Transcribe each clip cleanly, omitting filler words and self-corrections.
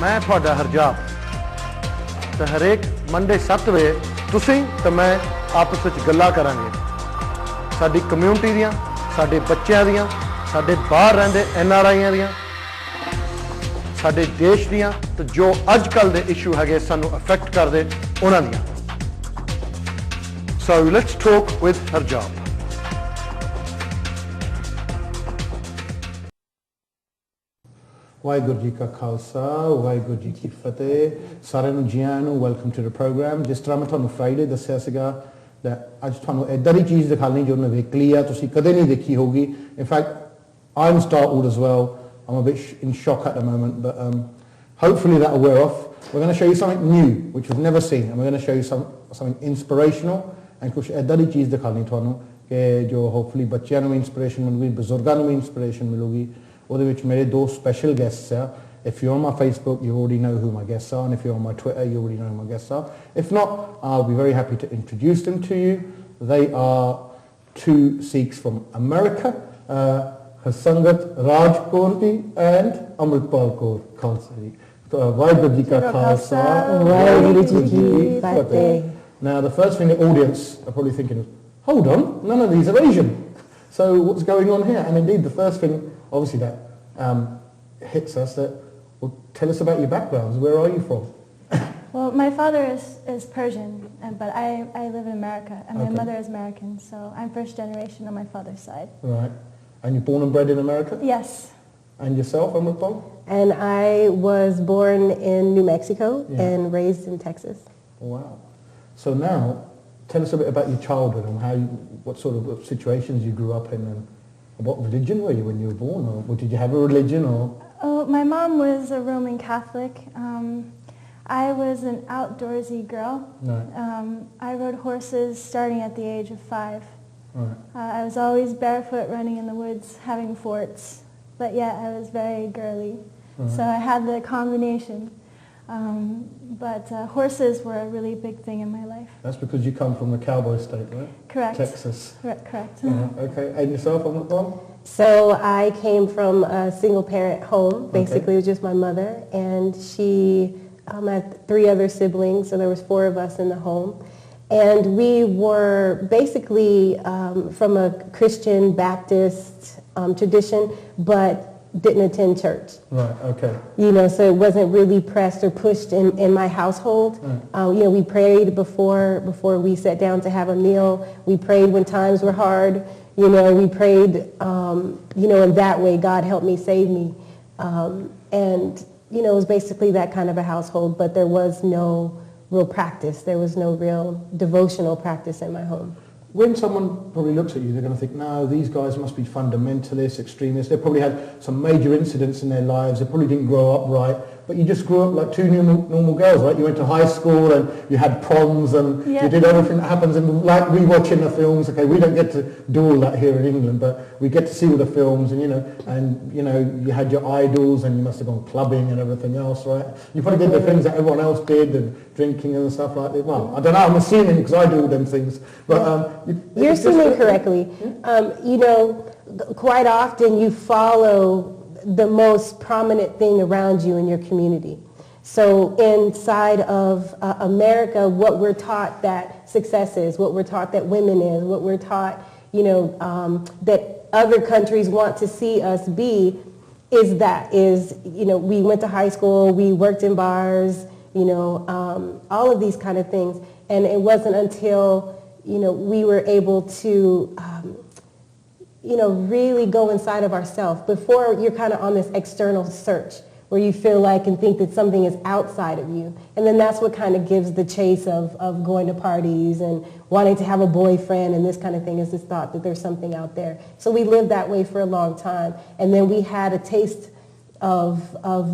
मैं ਤੁਹਾਡਾ ਹਰਜਾਪ ਤੇ ਹਰੇਕ ਮੰਡੇ 7 ਵਜੇ ਤੁਸੀਂ ਤੇ ਮੈਂ ਆਪਸ ਵਿੱਚ ਗੱਲਾਂ ਕਰਾਂਗੇ ਸਾਡੀ ਕਮਿਊਨਿਟੀ ਦੀਆਂ ਸਾਡੇ ਬੱਚਿਆਂ ਦੀਆਂ ਸਾਡੇ ਬਾਹਰ ਰਹਿੰਦੇ NRIਆਂ ਦੀਆਂ ਸਾਡੇ ਦੇਸ਼ ਦੀਆਂ ਤੇ ਜੋ ਅੱਜ ਕੱਲ ਦੇ ਇਸ਼ੂ ਹੈਗੇ ਸਾਨੂੰ ਅਫੈਕਟ ਕਰਦੇ ਉਹਨਾਂ ਦੀਆਂ So let's talk with Harjap. Waheguru ji ਕਾ ਖਾਲਸਾ ਵਾਹਿਗੁਰੂ ਜੀ ਕੀ ਫਤਿਹ ਸਾਰਿਆਂ ਨੂੰ ਜੀ ਆਇਆਂ ਨੂੰ ਵੈਲਕਮ ਟੂ ਦ ਪ੍ਰੋਗਰਾਮ ਜਿਸ ਤਰ੍ਹਾਂ ਮੈਂ ਤੁਹਾਨੂੰ ਫਰਾਈਡੇ ਦੱਸਿਆ ਸੀਗਾ ਅੱਜ ਤੁਹਾਨੂੰ ਇੱਦਾਂ ਦੀ ਚੀਜ਼ ਦਿਖਾਣੀ ਜੋ ਨਵੇਕਲੀ ਆ ਤੁਸੀਂ ਕਦੇ ਨਹੀਂ ਦੇਖੀ ਹੋਊਗੀ in fact I'm startled as well I'm a bit in shock at the moment but hopefully that'll wear off we're going to show you something new which you've never seen and we're going to show you something inspirational and ਕੁਛ ਇੱਦਾਂ ਦੀ ਚੀਜ਼ ਦਿਖਾਣੀ ਤੁਹਾਨੂੰ ਕਿ ਜੋ hopefully ਬੱਚਿਆਂ ਨੂੰ inspiration ਮਿਲੂਗੀ ਬਜ਼ੁਰਗਾਂ ਨੂੰ ਵੀ ਇੰਸਪੀਰੇਸ਼ਨ ਮਿਲੂਗੀ ਉਹਦੇ ਵਿੱਚ ਮੇਰੇ ਦੋ ਸਪੈਸ਼ਲ ਗੈਸਟਸ ਆ if you're on my Facebook you already know who my guests are and if you're on my Twitter you already know who my guests are if not I'll be very happy to introduce them to you they are two Sikhs from America Harsangat Kaur and Amritpal Kaur Khalsa ji Waheguru ji ਕਾ ਖਾਲਸਾ ਵਾਹਿਗੁਰੂ ਜੀ ਕੀ ਫਤਿਹ Now the first thing the audience are probably thinking is hold on none of these are Asian so what's going on here and indeed the first thing obviously that hits us that well tell us about your backgrounds where are you from Well my father is Persian but I live in America and my mother is American so I'm first generation on my father's side Right and you're born and bred in America Yes And yourself Amritpal And I was born in New Mexico and raised in Texas Wow So now tell us a bit about your childhood and how what sort of situations you grew up in and what religion were you when you were born or did you have a religion or Oh my mom was a Roman Catholic I was an outdoorsy girl right. I rode horses starting at the age of 5 right. I was always barefoot running in the woods having forts but yet I was very girly right. so I had the combination but horses were a really big thing in my life. That's because you come from the cowboy state, right? Correct. Texas. Correct. Okay. And yourself, Amritpal? So I came from a single parent home. Basically, it was just my mother. And she had 3 other siblings, so there was 4 of us in the home. And we were basically from a Christian Baptist tradition, but didn't attend church. Right, okay. You know, so it wasn't really pressed or pushed in my household. Right. You know, we prayed before we sat down to have a meal. We prayed when times were hard. You know, we prayed, you know, in that way, God help me, save me. And, you know, it was basically that kind of a household, but there was no real practice. There was no real devotional practice in my home. When someone probably looks at you, they're going to think, no, these guys must be fundamentalists, extremists. They probably had some major incidents in their lives. They probably didn't grow up right. But you just grew up like 2 normal girls, right? You went to high school and you had proms and you did everything that happens. And like we watch in the films, okay, we don't get to do all that here in England, but we get to see all the films and, you know, you had your idols and you must have gone clubbing and everything else, right? You probably did the things that everyone else did and drinking and stuff like that. Well, I don't know, I'm assuming because I do all them things. But you're assuming correctly. You know, quite often you follow the most prominent thing around you in your community. So inside of America, what we're taught that success is, what we're taught that women is, what we're taught, you know, that other countries want to see us be is, you know, we went to high school, we worked in bars, you know, all of these kind of things. And it wasn't until, you know, we were able to, you know, really go inside of ourselves. Before you're kind of on this external search where you feel like and think that something is outside of you. And then that's what kind of gives the chase of going to parties and wanting to have a boyfriend and this kind of thing is this thought that there's something out there. So we lived that way for a long time. And then we had a taste of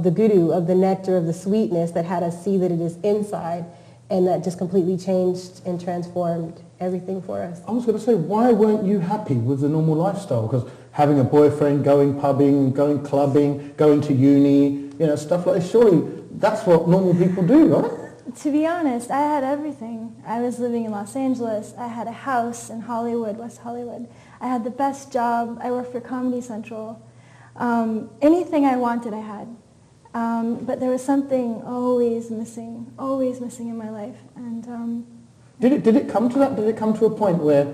the guru, of the nectar, of the sweetness that had us see that it is inside. And that just completely changed and transformed everything for us. I was going to say, why weren't you happy with the normal lifestyle? Because having a boyfriend, going pubbing, going clubbing, going to uni, you know, stuff like this, surely that's what normal people do, right? To be honest, I had everything. I was living in Los Angeles. I had a house in Hollywood, West Hollywood. I had the best job. I worked for Comedy Central. Anything I wanted, I had. But there was something always missing in my life. And Did it come to that? Did it come to a point where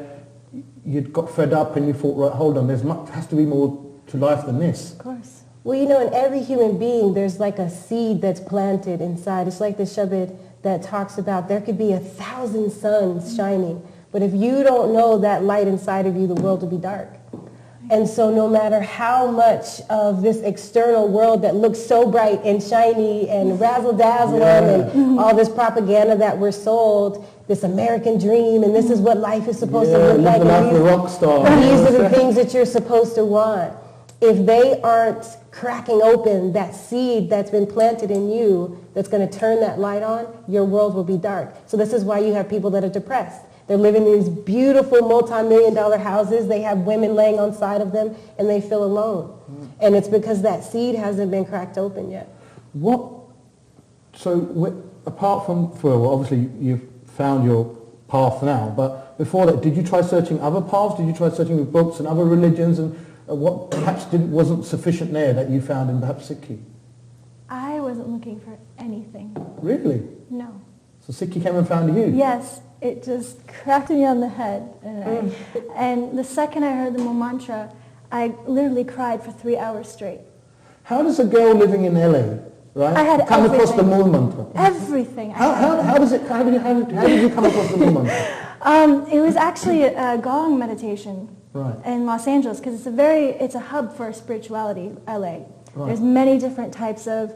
you'd got fed up and you thought, right, hold on, has to be more to life than this? of course. Well, you know, in every human being, there's like a seed that's planted inside. It's like the Shabbat that talks about there could be 1,000 suns shining, but if you don't know that light inside of you, the world will be dark. And so no matter how much of this external world that looks so bright and shiny and razzle-dazzle and all this propaganda that we're sold, this American dream, and this is what life is supposed to look like. The life of a rock star. These are the things that you're supposed to want. If they aren't cracking open that seed that's been planted in you that's going to turn that light on, your world will be dark. So this is why you have people that are depressed. They're living in these beautiful multi-million-dollar houses. They have women laying on side of them, and they feel alone. And it's because that seed hasn't been cracked open yet. Apart from, well, obviously you've found your path now, but before that, did you try searching other paths? Did you try searching with books and other religions, and what perhaps wasn't sufficient there that you found in perhaps Sikhi? I wasn't looking for anything. Really? No. So Sikhi came and found you? Yes, it just cracked me on the head. And the second I heard the Mo mantra, I literally cried for 3 hours straight. How does a girl living in LA, right, I had come across the everything. Mo mantra? Everything. How did you come across the Mo mantra? It was actually a gong meditation Right. in Los Angeles because it's a hub for spirituality, LA. Right. There's many different types of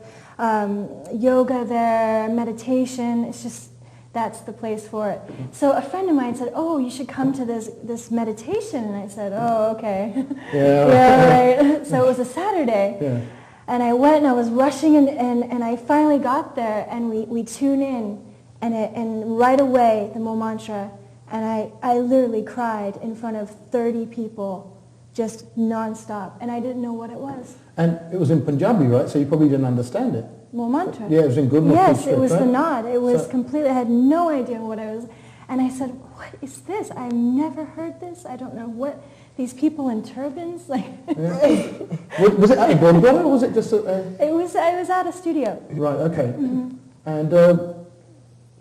yoga there, meditation. It's just, that's the place for it. So a friend of mine said, oh, you should come to this meditation. And I said, oh, okay. Yeah. Right. So it was a Saturday. Yeah. And I went and I was rushing and I finally got there and we tune in and right away the Mo mantra, and I literally cried in front of 30 people just nonstop, and I didn't know what it was. And it was in Punjabi, right? So you probably didn't understand it. Mo mantra. Yeah, it was in Gurmukhi Yes, script, it was right? the nod. It was completely, I had no idea what I was, and I said, what is this? I've never heard this. I don't know what, these people in turbans, like. Yeah. Was it at a Gurdwara or was it just I was at a studio. Right, okay. Mm-hmm. And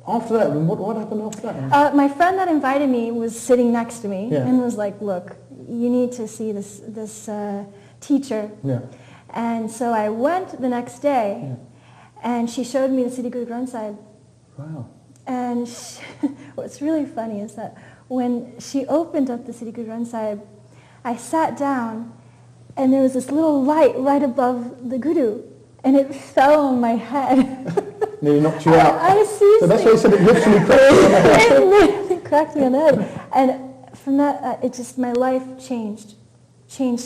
after that, what happened after that? My friend that invited me was sitting next to me Yeah. and was like, look, you need to see this teacher. Yeah. And so I went the next day, and she showed me the Siddhi Guru Granth Sahib. Wow. And what's really funny is that when she opened up the Siddhi Guru Granth Sahib, I sat down, and there was this little light right above the Guru, and it fell on my head. Nearly knocked you out. I see. So that's why you said it literally cracked you on the head. It literally cracked me on the head. And from that, it just, my life changed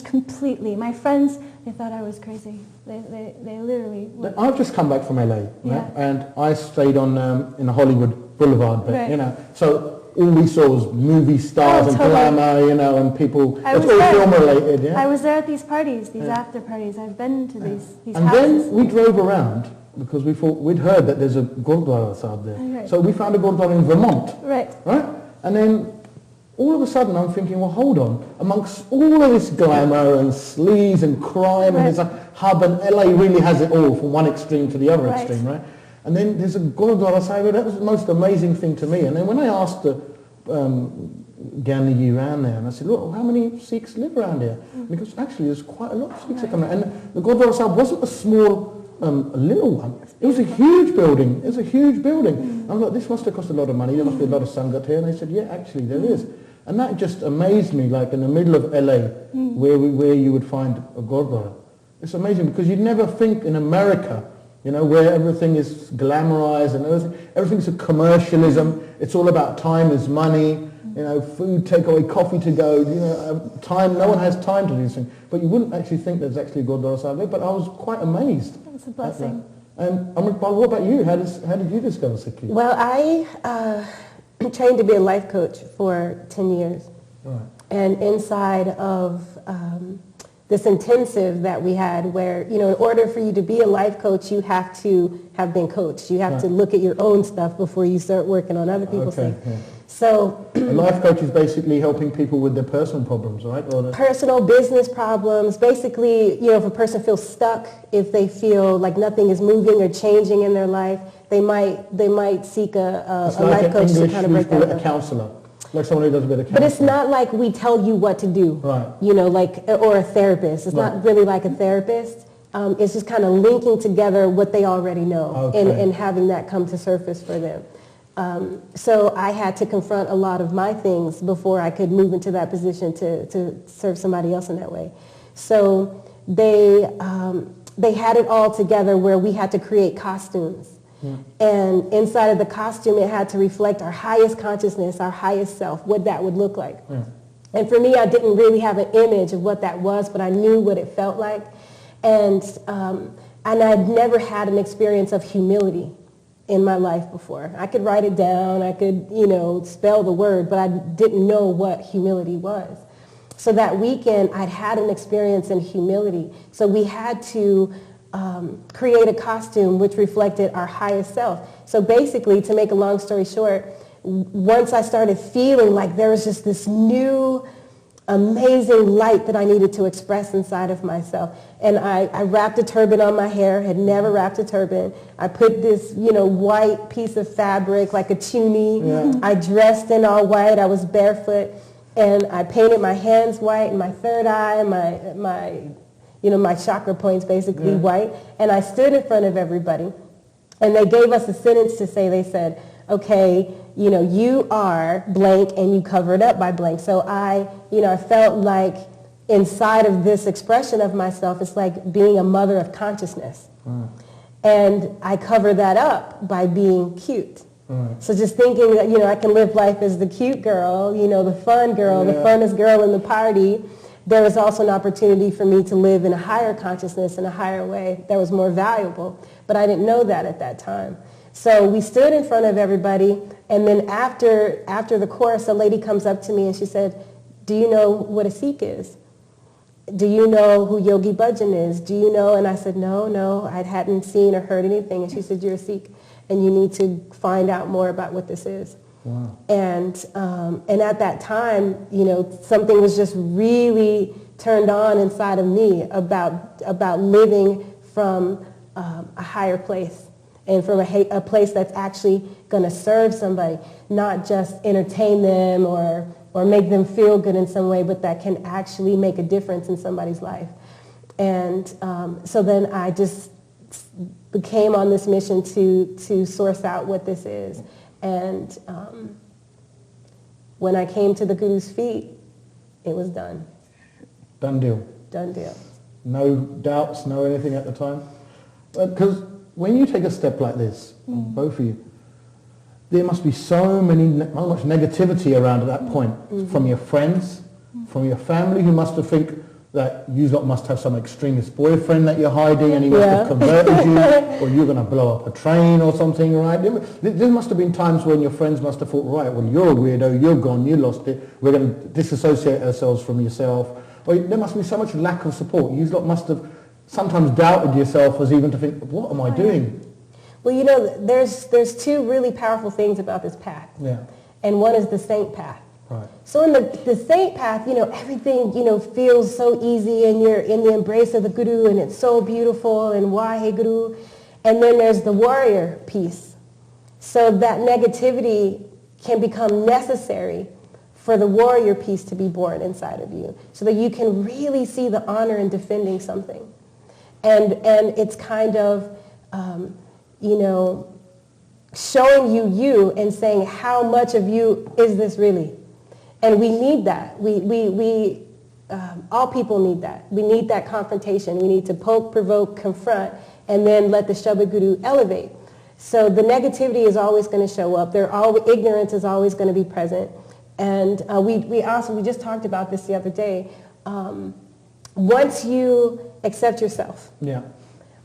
completely. My friends, they thought I was crazy. They literally were. I've just come back from LA, right? Yeah. And I stayed on in the Hollywood Boulevard bit, Right. you know. So all we saw was movie stars and totally. glamour, you know, and people. I It's was all there. film related, yeah. I was there at these parties, these after parties. I've been to these And houses. then we drove around because we thought we'd heard that there's a Gurdwara Sahib there. Right. So we found a Gurdwara in Vermont, Right. right? And then all of a sudden I'm thinking, well, hold on. Amongst all of this glamour and sleaze and crime and Right. there's a hub, and LA really has it all from one extreme to the other Right. extreme, right? And then there's a Gurdwara Sahib. That was the most amazing thing to me. And then when I asked the Gandhi around there, and I said, look, how many Sikhs live around here? And he goes, actually, there's quite a lot of Sikhs that come around. And the Gurdwara Sahib wasn't a small, a little one. It was a huge building. It was a huge building. And I was like, this must have cost a lot of money. There must be a lot of Sangat here. And they said, yeah, actually, there is. And that just amazed me, like in the middle of LA, where you would find a Gurdwara. It's amazing because you'd never think in America, you know, where everything is glamorized and everything's a commercialism. It's all about time is money, you know, food takeaway, coffee to go, you know, time, no one has time to do these things. But you wouldn't actually think there's actually a Gurdwara Sahib there, but I was quite amazed. It's a blessing. And Amritpal, what about you? How did you discover Sikhi? Well, I trained to be a life coach for 10 years. Right. And inside of this intensive that we had where, you know, in order for you to be a life coach, you have to have been coached. You have to look at your own stuff before you start working on other people's Okay, things. yeah. So A life coach is basically helping people with their personal problems, right? Personal business problems. Basically, if a person feels stuck, if they feel like nothing is moving or changing in their life, they might seek a life coach to kind of break that down. A counselor, like someone who does a bit of counseling. But it's not like we tell you what to do, right? Or a therapist. It's not really like a therapist. It's just kind of linking together what they already know and having that come to surface for them. So I had to confront a lot of my things before I could move into that position to serve somebody else in that way. So they had it all together where we had to create costumes. And inside of the costume, it had to reflect our highest consciousness, our highest self, what that would look like. And for me, I didn't really have an image of what that was, but I knew what it felt like. And I'd never had an experience of humility in my life before. I could write it down, I could, spell the word, but I didn't know what humility was. So that weekend, I'd had an experience in humility. So we had to create a costume which reflected our highest self. So basically, to make a long story short, once I started feeling like there was just this new amazing light that I needed to express inside of myself. And I wrapped a turban on my hair, had never wrapped a turban. I put this, white piece of fabric, like a tuni. Yeah. I dressed in all white. I was barefoot. And I painted my hands white and my third eye, my chakra points basically white. And I stood in front of everybody. And they gave us a sentence to say. They said, okay, you are blank and you cover it up by blank. So I felt like inside of this expression of myself, it's like being a mother of consciousness. And I cover that up by being cute. So just thinking that, I can live life as the cute girl, the fun girl, the funnest girl in the party. There was also an opportunity for me to live in a higher consciousness in a higher way that was more valuable. But I didn't know that at that time. So we stood in front of everybody, and then after the chorus, a lady comes up to me and she said, do you know what a Sikh is? Do you know who Yogi Bhajan is? Do you know? And I said, no, I hadn't seen or heard anything. And she said, you're a Sikh, and you need to find out more about what this is. Wow. And at that time, something was just really turned on inside of me about living from a higher place. And from a place that's actually going to serve somebody, not just entertain them or make them feel good in some way, but that can actually make a difference in somebody's life. And so then I just became on this mission to source out what this is. And when I came to the Guru's feet, it was done. Done deal. Done deal. No doubts, no anything at the time? Because when you take a step like this, both of you, there must be so much negativity around at that point from your friends, from your family, who must have think that you lot must have some extremist boyfriend that you're hiding and he must have converted you, or you're going to blow up a train or something, right? There must have been times when your friends must have thought, right, well, you're a weirdo, you're gone, you lost it, we're going to disassociate ourselves from yourself. Or there must be so much lack of support. You lot must have sometimes doubted yourself as even to think, what am I doing? Well, there's two really powerful things about this path. Yeah. And one is the saint path. Right. So in the saint path, everything, feels so easy and you're in the embrace of the Guru and it's so beautiful and Wahe Guru. And then there's the warrior piece. So that negativity can become necessary for the warrior piece to be born inside of you so that you can really see the honor in defending something. And it's kind of, showing you and saying how much of you is this really? And we need that. We all people need that. We need that confrontation. We need to poke, provoke, confront, and then let the Shabad Guru elevate. So the negativity is always going to show up. Ignorance is always going to be present. And we just talked about this the other day. Once you accept yourself,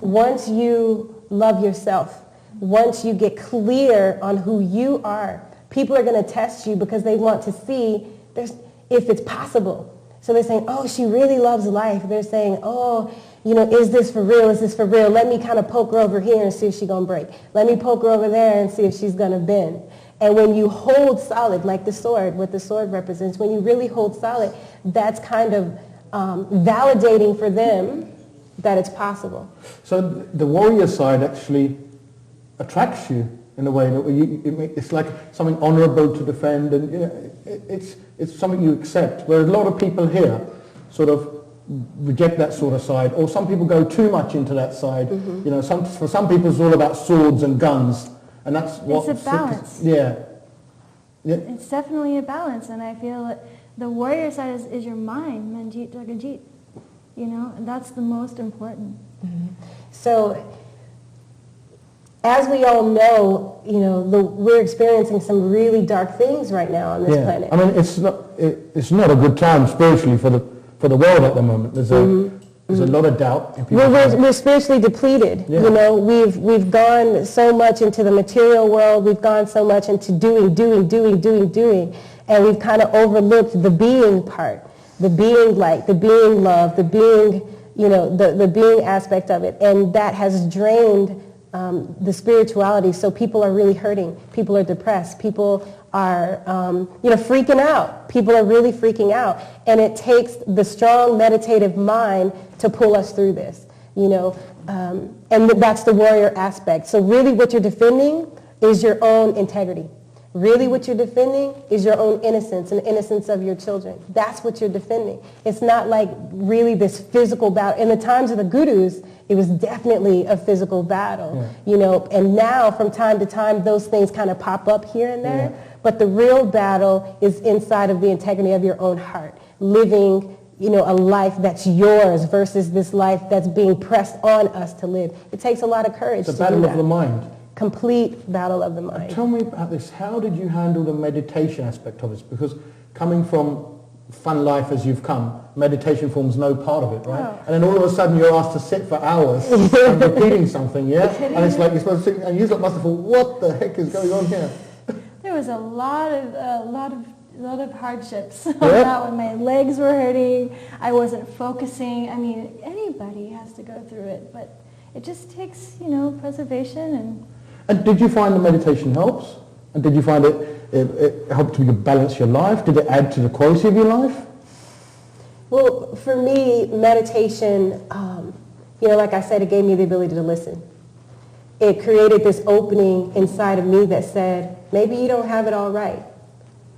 once you love yourself, once you get clear on who you are, people are going to test you because they want to see if it's possible. So they're saying, oh, she really loves life. They're saying, oh, is this for real? Is this for real? Let me kind of poke her over here and see if she's going to break. Let me poke her over there and see if she's going to bend. And when you hold solid, like the sword, what the sword represents, when you really hold solid, that's kind of validating for them that it's possible. So the warrior side actually attracts you in a way that it's like something honourable to defend, and you know, it's something you accept. Where a lot of people here sort of reject that sort of side, or some people go too much into that side. You know, for some people it's all about swords and guns, and that's what It's a balance. Yeah. It's definitely a balance, and I feel that the warrior side is your mind, Manjit Jagajit. You know, and that's the most important. So, as we all know, you know, we're experiencing some really dark things right now on this planet. I mean, it's not a good time spiritually for the world at the moment. There's a lot of doubt. We're spiritually depleted. Yeah. You know, we've gone so much into the material world. We've gone so much into doing, and we've kind of overlooked the being part, the being light, the being love, the being, you know, the being aspect of it, and that has drained the spirituality. So people are really hurting. People are depressed. People are, you know, freaking out. People are really freaking out. And it takes the strong meditative mind to pull us through this, you know. And that's the warrior aspect. So really what you're defending is your own integrity. Really what you're defending is your own innocence and the innocence of your children. That's what you're defending. It's not like really this physical battle. In the times of the gurus, it was definitely a physical battle, you know, and now from time to time those things kind of pop up here and there, but the real battle is inside of the integrity of your own heart, living, you know, a life that's yours versus this life that's being pressed on us to live. It takes a lot of courage to do that. The battle of the mind. Complete battle of the mind. Tell me about this. How did you handle the meditation aspect of this? Because coming from fun life as you've come, meditation forms no part of it, right? Oh. And then all of a sudden you're asked to sit for hours and repeating something, yeah? And it's like you're supposed to sit, and you must have thought, what the heck is going on here? There was a lot of hardships on that one. My legs were hurting. I wasn't focusing. I mean, anybody has to go through it, but it just takes, you know, preservation. And did you find the meditation helps? And did you find it helped you balance your life? Did it add to the quality of your life? Well, for me, meditation, you know, like I said, it gave me the ability to listen. It created this opening inside of me that said, maybe you don't have it all right.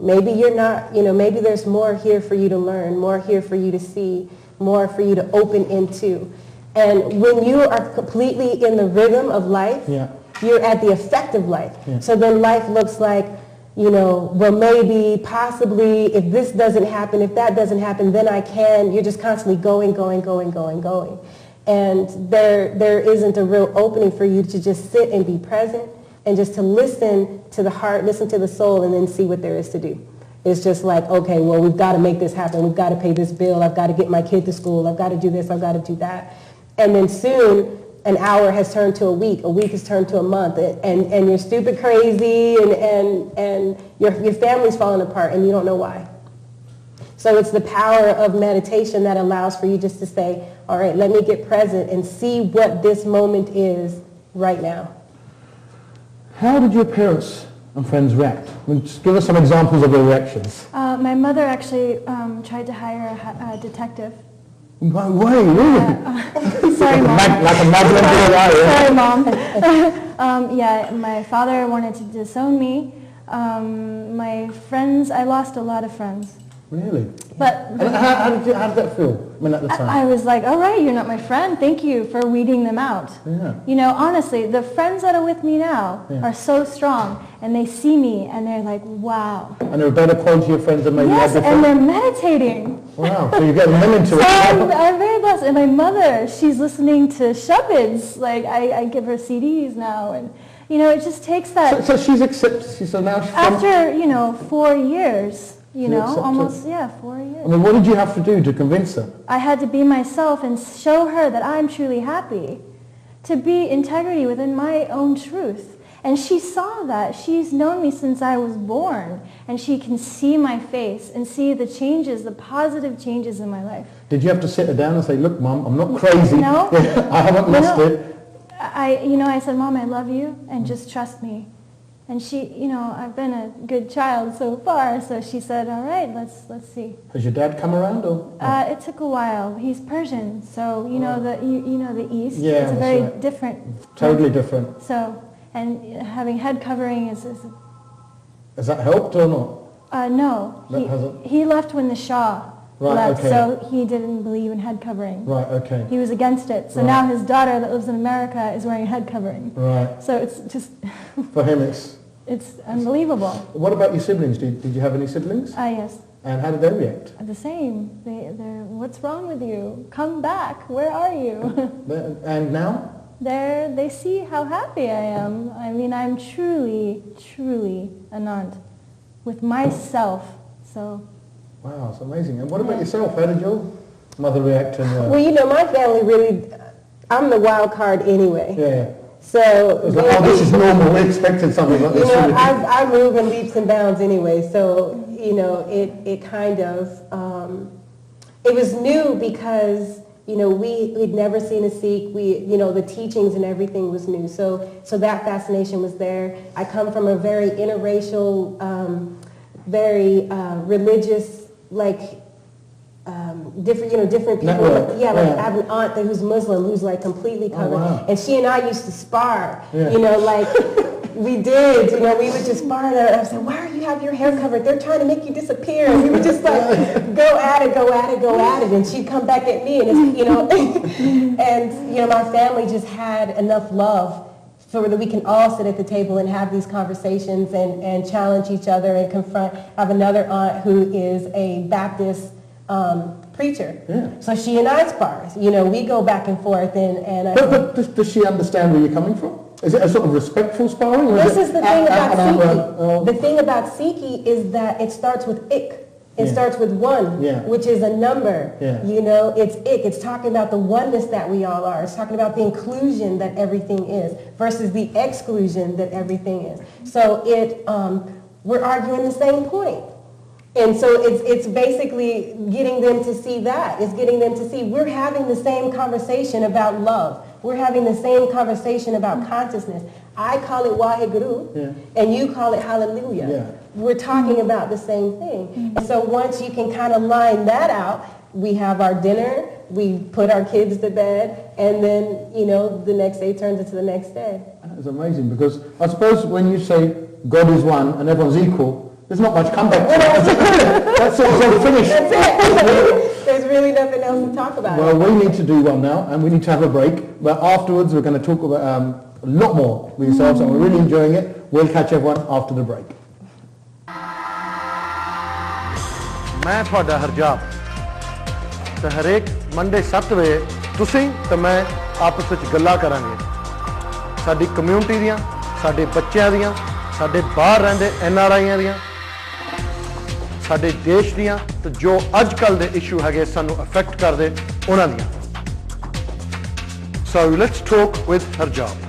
Maybe you're not, you know, maybe there's more here for you to learn, more here for you to see, more for you to open into. And when you are completely in the rhythm of life, you're at the effect of life. So then life looks like, you know, well, maybe, possibly, if this doesn't happen, if that doesn't happen, then I can. You're just constantly going. And there isn't a real opening for you to just sit and be present and just to listen to the heart, listen to the soul, and then see what there is to do. It's just like, okay, well, we've got to make this happen. We've got to pay this bill. I've got to get my kid to school. I've got to do this. I've got to do that. And then soon, an hour has turned to a week has turned to a month, and you're stupid crazy, and your family's falling apart, and you don't know why. So it's the power of meditation that allows for you just to say, all right, let me get present and see what this moment is right now. How did your parents and friends react? I mean, just give us some examples of their reactions. My mother actually tried to hire a detective. No way, really? Sorry, Mom. Like a Magdalene Sorry, Mom. Yeah, my father wanted to disown me. My friends, I lost a lot of friends. Really? But how did that feel? I mean, at the time. I was like, all right, you're not my friend. Thank you for weeding them out. Yeah. You know, honestly, the friends that are with me now are so strong, and they see me, and they're like, wow. And they're a better quality of friends than maybe Yes, you had and before? they're meditating. Wow, so you're getting them into So it. I'm very blessed. And my mother, she's listening to Shabbads. Like, I give her CDs now, and, you know, it just takes that. So she's accepted, so now she's... After, you know, 4 years. You She know, accepted. almost, 4 years. I mean, what did you have to do to convince her? I had to be myself and show her that I'm truly happy, to be integrity within my own truth. And she saw that. She's known me since I was born, and she can see my face and see the changes, the positive changes in my life. Did you have to sit her down and say, look, Mum, I'm not crazy. No. I haven't lost it. I said, Mom, I love you, and just trust me. And she, you know, I've been a good child so far, so she said, all right, let's see. Has your dad come around or? It took a while. He's Persian, so you know you know the East. Yeah, it's a that's very right. different. Totally different. So, and having head covering is Has that helped or not? no. That hasn't? He left when the Shah left, okay. so he didn't believe in head covering. Right, okay. He was against it. So now his daughter that lives in America is wearing a head covering. Right. So it's just For him it's unbelievable. What about your siblings? Did you have any siblings? Yes. And how did they react? The same. They're, what's wrong with you? Come back. Where are you? And now? They see how happy I am. I mean, I'm truly anand with myself. So. Wow, it's amazing. And what about yourself? How did your mother react? Well, you know, my family really, I'm the wild card anyway. Yeah. So, It was like, oh, this is normal. We expected something like you this. know, I move in leaps and bounds anyway. So, you know, it kind of, it was new because, you know, we'd never seen a Sikh. You know, the teachings and everything was new. So that fascination was there. I come from a very interracial, very religious, like, different people. Network. Like I have an aunt who's Muslim who's like completely covered. wow. And she and I used to spar, Yeah. you know, like we did, you know, we would just spar and I was like, why are you have your hair covered? They're trying to make you disappear. And we would just like go at it. And she'd come back at me and, it's, you know, and, you know, my family just had enough love so that we can all sit at the table and have these conversations and challenge each other and confront. I have another aunt who is a Baptist preacher. Yeah. So she and I spar. You know, we go back and forth and But does she understand where you're coming from? Is it a sort of respectful sparring? Or this is the thing about Sikhi. The The thing about Sikhi is that it starts with ik. It Yeah. starts with one, Yeah. which is a number. Yeah. You know, it's ik. It's talking about the oneness that we all are. It's talking about the inclusion that everything is versus the exclusion that everything is. So we're arguing the same point. And so it's basically getting them to see that. It's getting them to see we're having the same conversation about love. We're having the same conversation about consciousness. I call it Waheguru, and you call it Hallelujah. Yeah. We're talking about the same thing. And so once you can kind of line that out, we have our dinner, we put our kids to bed, and then, you know, the next day turns into the next day. It's amazing because I suppose when you say God is one and everyone's equal, there's not much comeback to it. That's it, finished. That's it. There's really nothing else to talk about. Well, we need to do one now, and we need to have a break. But afterwards, we're going to talk about a lot more with yourselves, and we're really enjoying it. We'll catch everyone after the break. ਮੈਂ ਤੁਹਾਡਾ ਹਰਜਾਬ ਤੇ ਹਰੇਕ Monday 7 ਵਜੇ ਤੁਸੀਂ ਤੇ ਮੈਂ ਆਪਸ ਵਿੱਚ ਗੱਲਾਂ ਕਰਾਂਗੇ ਸਾਡੀ ਕਮਿਊਨਿਟੀ ਦੀਆਂ ਸਾਡੇ ਬੱਚਿਆਂ ਦੀਆਂ ਸਾਡੇ ਬਾਹਰ ਰਹਿੰਦੇ NRIਆਂ ਦੀਆਂ ਸਾਡੇ ਦੇਸ਼ ਦੀਆਂ ਤੇ ਜੋ ਅੱਜ ਕੱਲ ਦੇ ਇਸ਼ੂ ਹੈਗੇ ਸਾਨੂੰ ਅਫੈਕਟ ਕਰਦੇ ਉਹਨਾਂ ਦੀਆਂ So let's talk with Harjap.